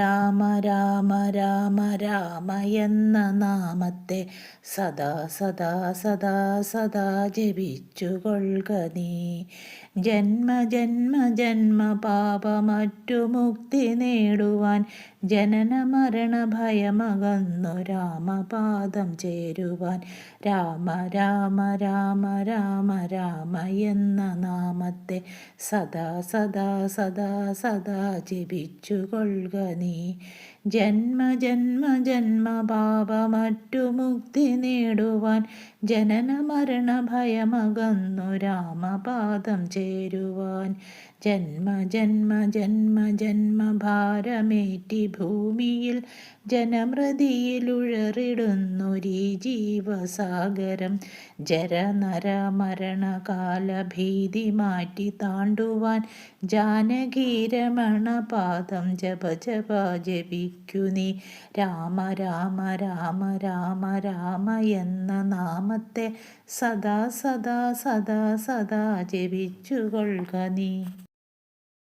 രാമ രാമ രാമ രാമ എന്ന നാമത്തെ സദാ സദാ സദാ സദാ ജപിച്ചുകൊള്ളുക നീ. ജന്മ ജന്മ ജന്മ പാപമറ്റു മുക്തി നേടുവാൻ ജനന മരണ ഭയമകന്നു രാമപാദം ചേരുവാൻ. രാമ രാമ രാമ രാമ രാമ എന്ന നാമത്തെ സദാ സദാ സദാ സദാ ജപിച്ചുകൊള്ളുക നീ. ജന്മ ജന്മ ജന്മ പാപമറ്റു മുക്തി നേടുവാൻ ജനന മരണ ഭയമകന്നു രാമപാദം ചേരുവാൻ. ജന്മ ജന്മ ജന്മ ജന്മ ഭാരമേറ്റി ഭൂമിയിൽ ജനമൃതിയിലുഴറിടുന്നൊരീ ജീവസാഗരം ജരനര മരണകാലഭീതി മാറ്റി താണ്ടുവാൻ ജാനകീരമണ പാദം ജപ ജപ ജപിക്കു നീ. രാമ രാമ രാമ രാമ രാമ എന്ന നാമത്തെ സദാ സദാ സദാ സദാ ജപിച്ചുകൊള്ളുക നീ.